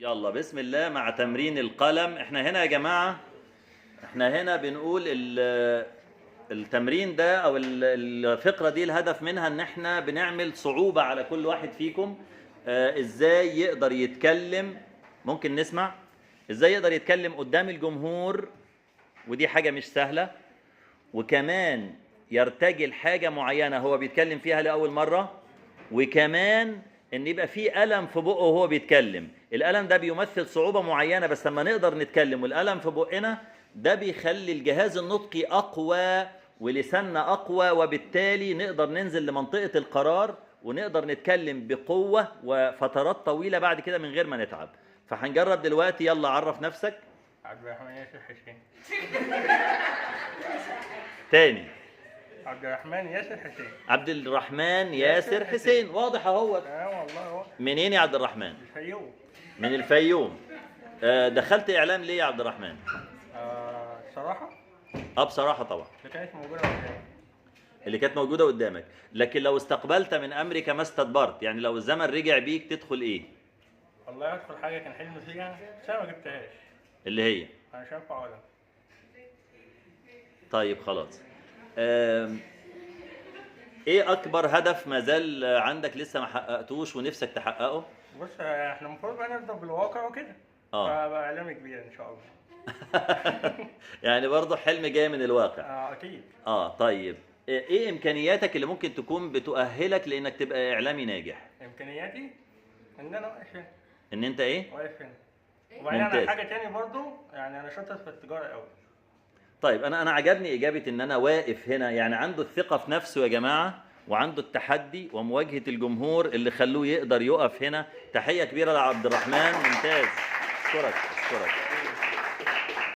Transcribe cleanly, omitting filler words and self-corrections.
يلا بسم الله مع تمرين القلم. احنا هنا يا جماعة، احنا هنا بنقول التمرين ده او الفقرة دي الهدف منها ان احنا بنعمل صعوبة على كل واحد فيكم. ازاي يقدر يتكلم، ممكن نسمع ازاي يقدر يتكلم قدام الجمهور، ودي حاجة مش سهلة. وكمان يرتجل حاجة معينة هو بيتكلم فيها لأول مرة، وكمان ان يبقى فيه ألم في بقه وهو بيتكلم. الألم ده بيمثل صعوبة معينة، بس لما نقدر نتكلم والألم في بقنا ده بيخلي الجهاز النطقي أقوى ولساننا أقوى، وبالتالي نقدر ننزل لمنطقة القرار ونقدر نتكلم بقوة وفترات طويلة بعد كده من غير ما نتعب. فهنجرب دلوقتي. يلا عرف نفسك. عبد الرحمن ياسر حسين. تاني. عبد الرحمن ياسر حسين. عبد الرحمن ياسر حسين. واضح اهو. والله هو. منين يا عبد الرحمن؟ الفيوم. من الفيوم. دخلت اعلام ليه يا عبد الرحمن؟ صراحة. بصراحة طبعا. اللي كانت موجودة قدامي. اللي كانت موجودة قدامك، لكن لو استقبلت من امرك ما استدبرت، يعني لو الزمن رجع بيك تدخل ايه؟ والله ادخل حاجة كان حلمي فيها بس انا ما جبتهاش. اللي هي؟ انا شايف عالم. طيب خلاص. ايه اكبر هدف ما زال عندك لسه ما حققتوش ونفسك تحققه؟ بص احنا المفروض بقى نرضى بالواقع وكده. فبقى اعلامي كبير ان شاء الله. يعني برضه حلم جاي من الواقع. اكيد. طيب ايه امكانياتك اللي ممكن تكون بتؤهلك لانك تبقى اعلامي ناجح؟ امكانياتي ان انا واقف هنا. ان انت ايه؟ واقف هنا. وبعدين انا حاجه تاني برضو، يعني انا شاطر في التجاره قوي. طيب انا عجبني اجابه ان انا واقف هنا، يعني عنده الثقه في نفسه يا جماعه، وعنده التحدي ومواجهه الجمهور اللي خلوه يقدر يقف هنا. تحيه كبيره لعبد الرحمن، ممتاز. اشكرك.